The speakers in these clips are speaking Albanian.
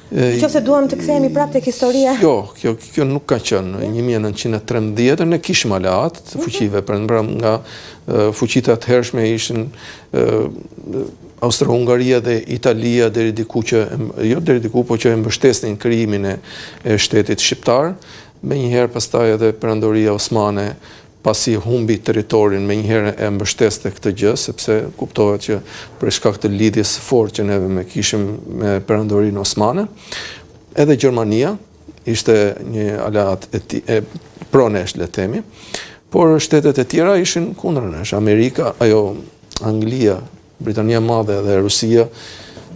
Nëse duam të kthehemi prapë tek historia. Jo, kjo nuk ka qenë. Në 1913 ne kishim aleat të fuqive, nga fuqitë atëhershme ishin Austro-Hungaria dhe Italia deri diku po që e mbështesnin krijimin e shtetit shqiptar. Menjëherë pastaj edhe Perandoria Osmane pasi humbi territorin menjëherë e mbështeste këtë gjë, sepse kuptohet që për shkak të lidhjes së fortë që neve kishim me Perandorinë Osmane, edhe Gjermania ishte një aleat e pro-nesh, le të themi, por shtetet e tjera ishin kundër nesh. Amerika, Anglia, Britania e Madhe dhe Rusia,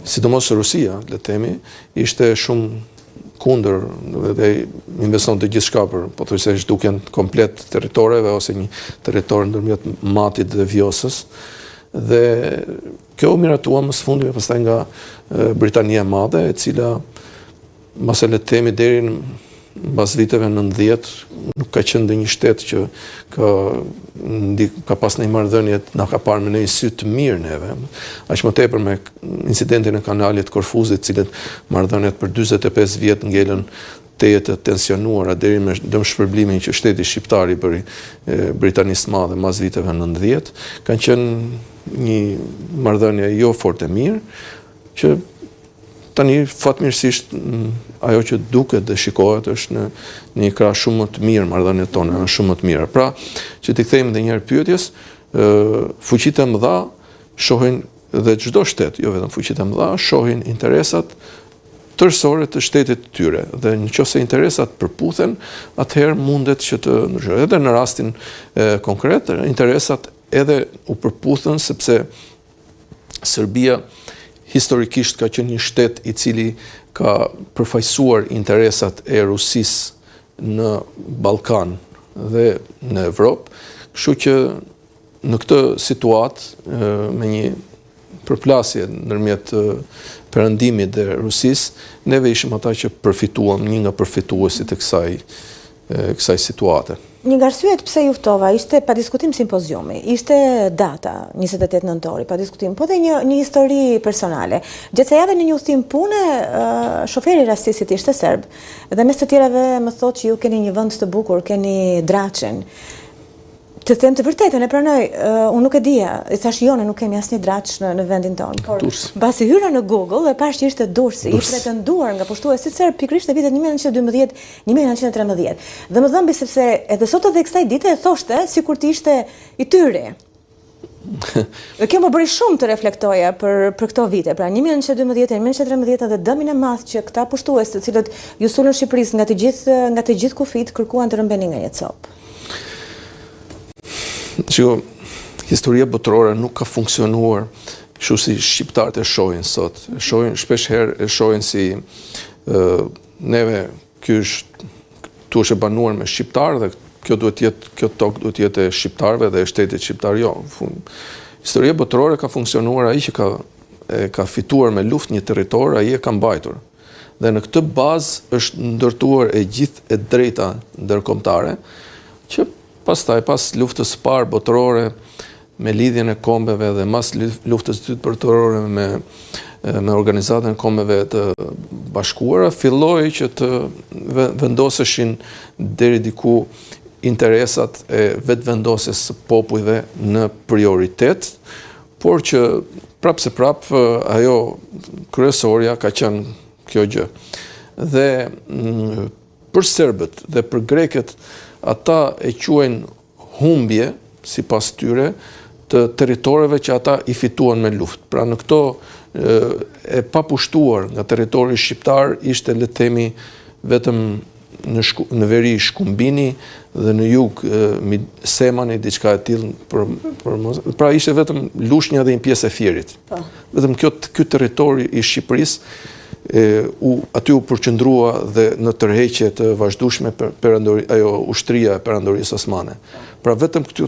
sidomos Rusia, le të themi, ishte shumë kundër dhe investon të gjithçka për pothuajse zhdukjen komplet territoreve ose një territor ndërmjet Matit dhe Vjosës. Dhe kjo u miratua më së fundmi pastaj nga Britania e Madhe, e cila mbas le të themi deri mbas viteve 90 nuk ka qenë ndonjë shtet që ka pas një marrëdhënie na ka parë me një sy të mirë neve. Aq më tepër me incidentin e kanalit Korfuzit, cilët marrëdhëniet për 45 vjet ngelën teje të tensionuara deri me dëmshpërblimin që shteti shqiptar i bëri Britanisë së Madhe mbas viteve 90, kanë qenë një marrëdhënie jo fort e mirë, që tani fatmirësisht ajo që duket dhe shikohet është në një krah shumë më të mirë, marrëdhëniet tona janë shumë më të mira. Pra, që t'i kthejmë edhe një herë pyetjes, fuqitë e mëdha shohin dhe çdo shtet, jo vetëm fuqitë e mëdha, shohin interesat tërësore të shtetit të tyre, dhe nëse interesat përputhen, atëherë mundet që të ndryshojë. Edhe në rastin konkret, interesat edhe u përputhen sepse Serbia historikisht ka qenë një shtet i cili ka përfaqësuar interesat e Rusisë në Ballkan dhe në Evropë, kështu që në këtë situatë me një përplasje ndërmjet perëndimit dhe Rusisë, neve ishim ata që përfituam, një nga përfituesit e kësaj situate. Një nga arsyet pse ju ftova ishte pa diskutim simpoziumi, ishte data 28 nëntori, pa diskutim, po dhe një histori personale. Gjatë javës në një udhtim pune, shoferi rastisit ishte serb, dhe mes të tjerave më thotë që ju keni një vend të bukur, keni Draçin. Të them të vërtetën, e pranoj, unë nuk e dija, i thash jo, ne nuk kemi asnjë Draç në vendin tonë. Por mbasi hyra në Google e pash që ishte Durrësi, i pretenduar nga pushtuesit serb pikërisht në vitet 1912-1913. Dhe më dhëmbi sepse edhe sot edhe kësaj dite e thoshte sikur të ishte i tyre. Kjo më bëri shumë të reflektoja për këto vite, pra 1912-1913 dhe dëmin e madh që këta pushtues të cilët ju sulën Shqipërisë nga të gjithë kufit kërkuan të rëmbenin nga një copë. Historia botërore nuk ka funksionuar kështu si shqiptarët e shohin sot. Shpesh herë e shohin si neve ky është banuar me shqiptarë dhe kjo tokë duhet jetë e shqiptarëve dhe e shtetit shqiptar. Jo, historia botërore ka funksionuar ai që ka fituar me luftë një territor, ai e ka mbajtur. Dhe në këtë bazë është ndërtuar e gjithë e drejta ndërkombëtare që pastaj pas luftës së parë botërore me lidhjen e kombeve dhe mas luftës së dytë botërore me organizatën e kombeve të bashkuara, filloi që të vendoseshin deri diku interesat e vetëvendosjes së popujve në prioritet, por që prapse ajo kryesorja ka qenë kjo gjë. Dhe për serbët dhe për greket, ata e quajnë humbje, sipas tyre, të territoreve që ata i fituan me luftë. Pra në këto e papushtuar nga territori shqiptar ishte, le të themi, vetëm në veri Shkumbini dhe në jug Semani, diçka e tillë. Pra ishte vetëm Lushnja dhe një pjesë e Fierit. Vetëm ky territori i Shqipërisë aty u përqendrua dhe në tërheqje të vazhdueshme ushtria e Perandorisë Osmane. Pra vetëm këtu